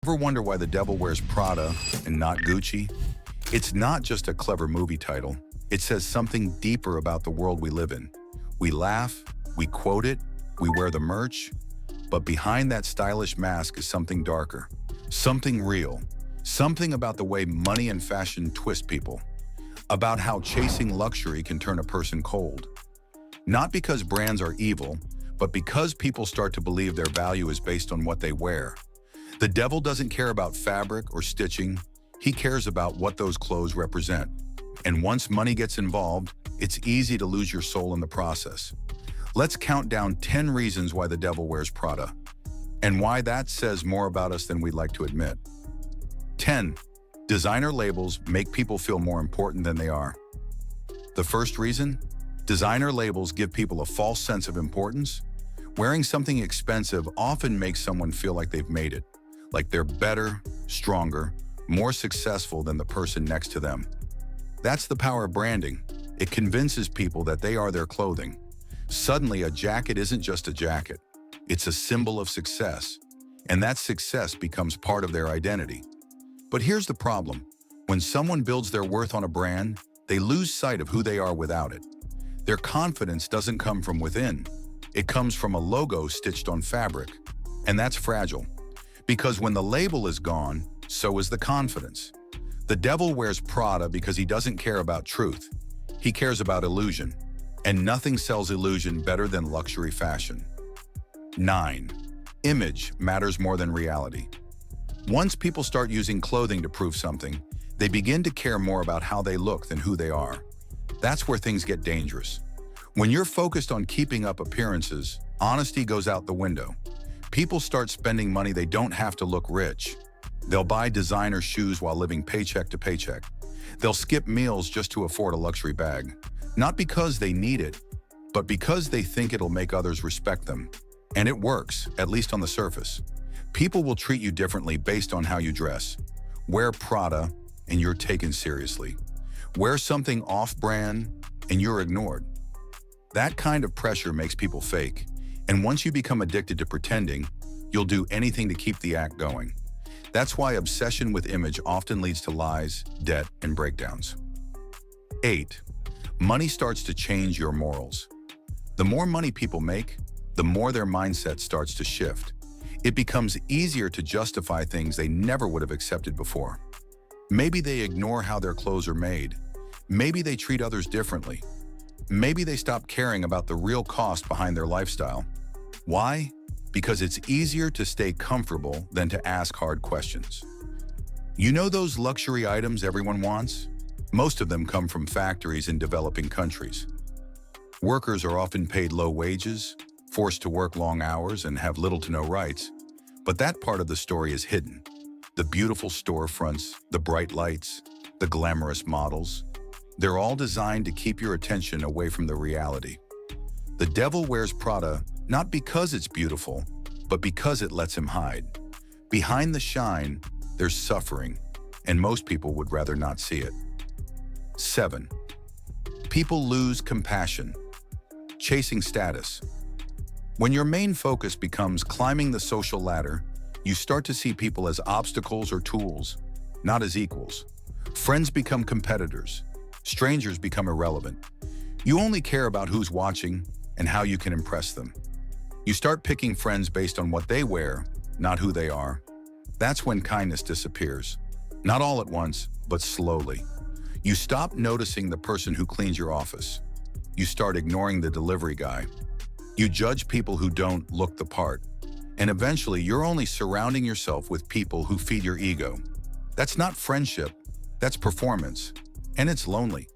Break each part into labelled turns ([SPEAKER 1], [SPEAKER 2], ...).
[SPEAKER 1] Ever wonder why The Devil Wears Prada and not Gucci? It's not just a clever movie title. It says something deeper about the world we live in. We laugh, we quote it, we wear the merch, but behind that stylish mask is something darker, something real, something about the way money and fashion twist people, about how chasing luxury can turn a person cold. Not because brands are evil, but because people start to believe their value is based on what they wear. The devil doesn't care about fabric or stitching. He cares about what those clothes represent. And once money gets involved, it's easy to lose your soul in the process. Let's count down 10 reasons why the devil wears Prada, and why that says more about us than we'd like to admit. 10. Designer labels make people feel more important than they are. The first reason? Designer labels give people a false sense of importance. Wearing something expensive often makes someone feel like they've made it, like they're better, stronger, more successful than the person next to them. That's the power of branding. It convinces people that they are their clothing. Suddenly, a jacket isn't just a jacket. It's a symbol of success, and that success becomes part of their identity. But here's the problem. When someone builds their worth on a brand, they lose sight of who they are without it. Their confidence doesn't come from within. It comes from a logo stitched on fabric, and that's fragile. Because when the label is gone, so is the confidence. The devil wears Prada because he doesn't care about truth. He cares about illusion. And nothing sells illusion better than luxury fashion. 9. Image matters more than reality. Once people start using clothing to prove something, they begin to care more about how they look than who they are. That's where things get dangerous. When you're focused on keeping up appearances, honesty goes out the window. People start spending money they don't have to look rich. They'll buy designer shoes while living paycheck to paycheck. They'll skip meals just to afford a luxury bag. Not because they need it, but because they think it'll make others respect them. And it works, at least on the surface. People will treat you differently based on how you dress. Wear Prada, and you're taken seriously. Wear something off-brand, and you're ignored. That kind of pressure makes people fake. And once you become addicted to pretending, you'll do anything to keep the act going. That's why obsession with image often leads to lies, debt, and breakdowns. 8. Money starts to change your morals. The more money people make, the more their mindset starts to shift. It becomes easier to justify things they never would have accepted before. Maybe they ignore how their clothes are made. Maybe they treat others differently. Maybe they stop caring about the real cost behind their lifestyle. Why? Because it's easier to stay comfortable than to ask hard questions. You know those luxury items everyone wants? Most of them come from factories in developing countries. Workers are often paid low wages, forced to work long hours, and have little to no rights. But that part of the story is hidden. The beautiful storefronts, the bright lights, the glamorous models, they're all designed to keep your attention away from the reality. The devil wears Prada not because it's beautiful, but because it lets him hide. Behind the shine, there's suffering, and most people would rather not see it. 7. People lose compassion. Chasing status. When your main focus becomes climbing the social ladder, you start to see people as obstacles or tools, not as equals. Friends become competitors. Strangers become irrelevant. You only care about who's watching and how you can impress them. You start picking friends based on what they wear, not who they are. That's when kindness disappears. Not all at once, but slowly. You stop noticing the person who cleans your office. You start ignoring the delivery guy. You judge people who don't look the part. And eventually, you're only surrounding yourself with people who feed your ego. That's not friendship, that's performance. And it's lonely.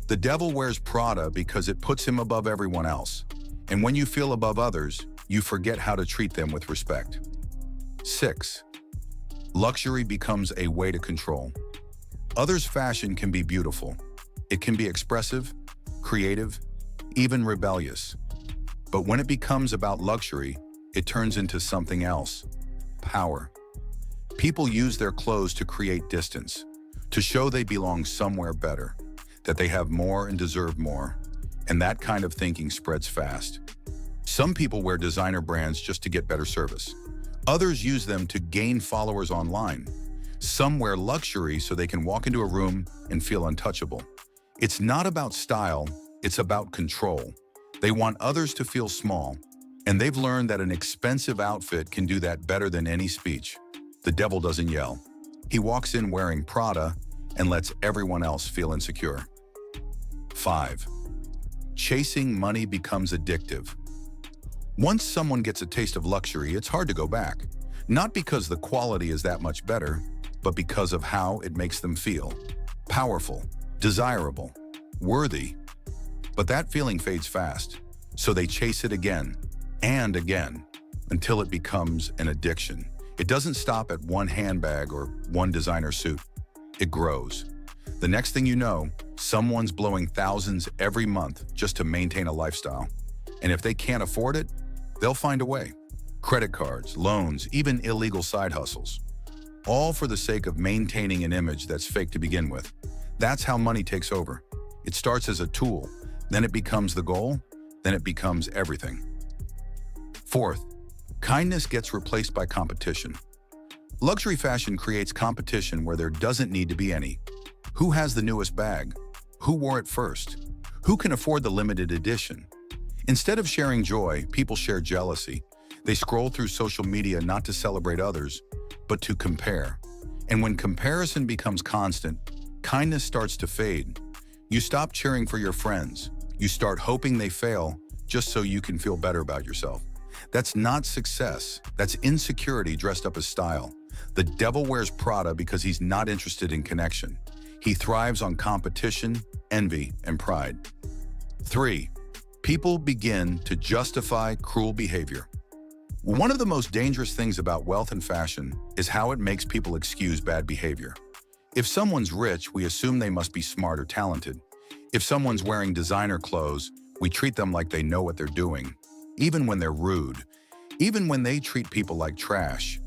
[SPEAKER 1] The devil wears Prada because it puts him above everyone else. And when you feel above others, you forget how to treat them with respect. 6. Luxury becomes a way to control. Others' fashion can be beautiful. It can be expressive, creative, even rebellious. But when it becomes about luxury, it turns into something else: power. People use their clothes to create distance, to show they belong somewhere better, that they have more and deserve more, and that kind of thinking spreads fast. Some people wear designer brands just to get better service. Others use them to gain followers online. Some wear luxury so they can walk into a room and feel untouchable. It's not about style, it's about control. They want others to feel small, and they've learned that an expensive outfit can do that better than any speech. The devil doesn't yell. He walks in wearing Prada and lets everyone else feel insecure. 5. Chasing money becomes addictive. Once someone gets a taste of luxury, it's hard to go back. Not because the quality is that much better, but because of how it makes them feel. Powerful, desirable, worthy. But that feeling fades fast, so they chase it again and again until it becomes an addiction. It doesn't stop at one handbag or one designer suit. It grows. The next thing you know, someone's blowing thousands every month just to maintain a lifestyle. And if they can't afford it, they'll find a way. Credit cards, loans, even illegal side hustles. All for the sake of maintaining an image that's fake to begin with. That's how money takes over. It starts as a tool, then it becomes the goal, then it becomes everything. 4th, kindness gets replaced by competition. Luxury fashion creates competition where there doesn't need to be any. Who has the newest bag? Who wore it first? Who can afford the limited edition? Instead of sharing joy, people share jealousy. They scroll through social media not to celebrate others, but to compare. And when comparison becomes constant, kindness starts to fade. You stop cheering for your friends. You start hoping they fail just so you can feel better about yourself. That's not success. That's insecurity dressed up as style. The devil wears Prada because he's not interested in connection. He thrives on competition, envy, and pride. 3. People begin to justify cruel behavior. One of the most dangerous things about wealth and fashion is how it makes people excuse bad behavior. If someone's rich, we assume they must be smart or talented. If someone's wearing designer clothes, we treat them like they know what they're doing, even when they're rude, even when they treat people like trash.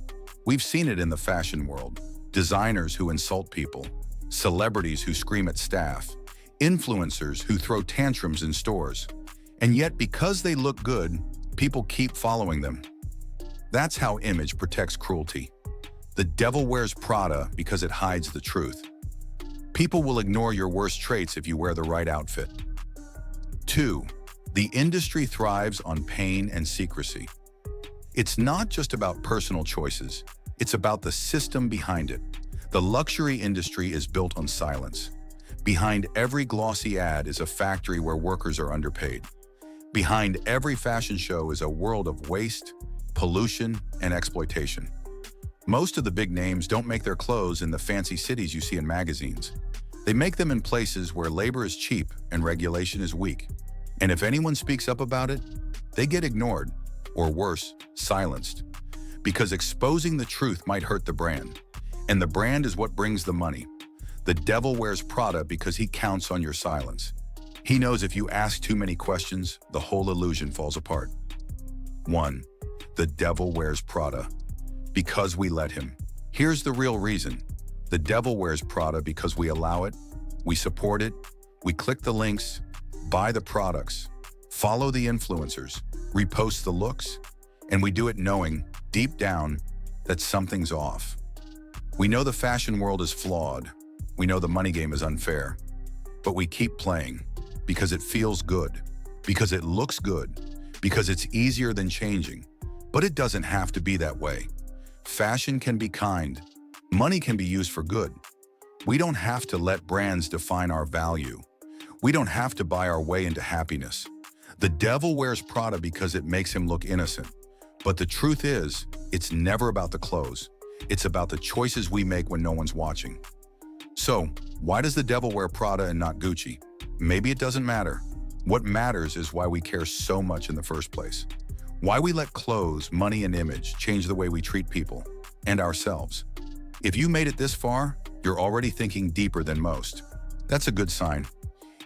[SPEAKER 1] We've seen it in the fashion world. Designers who insult people, celebrities who scream at staff, influencers who throw tantrums in stores. And yet, because they look good, people keep following them. That's how image protects cruelty. The devil wears Prada because it hides the truth. People will ignore your worst traits if you wear the right outfit. 2. The industry thrives on pain and secrecy. It's not just about personal choices. It's about the system behind it. The luxury industry is built on silence. Behind every glossy ad is a factory where workers are underpaid. Behind every fashion show is a world of waste, pollution, and exploitation. Most of the big names don't make their clothes in the fancy cities you see in magazines. They make them in places where labor is cheap and regulation is weak. And if anyone speaks up about it, they get ignored, or worse, silenced. Because exposing the truth might hurt the brand. And the brand is what brings the money. The devil wears Prada because he counts on your silence. He knows if you ask too many questions, the whole illusion falls apart. 1. The devil wears Prada. Because we let him. Here's the real reason. The devil wears Prada because we allow it, we support it, we click the links, buy the products, follow the influencers, repost the looks, and we do it knowing, deep down, that something's off. We know the fashion world is flawed. We know the money game is unfair. But we keep playing because it feels good, because it looks good, because it's easier than changing. But it doesn't have to be that way. Fashion can be kind. Money can be used for good. We don't have to let brands define our value. We don't have to buy our way into happiness. The devil wears Prada because it makes him look innocent. But the truth is, it's never about the clothes. It's about the choices we make when no one's watching. So, why does the devil wear Prada and not Gucci? Maybe it doesn't matter. What matters is why we care so much in the first place. Why we let clothes, money, and image change the way we treat people and ourselves. If you made it this far, you're already thinking deeper than most. That's a good sign.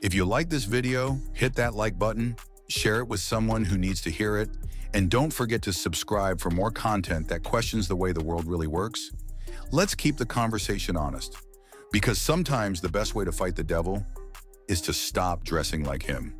[SPEAKER 1] If you like this video, hit that like button, share it with someone who needs to hear it, and don't forget to subscribe for more content that questions the way the world really works. Let's keep the conversation honest, because sometimes the best way to fight the devil is to stop dressing like him.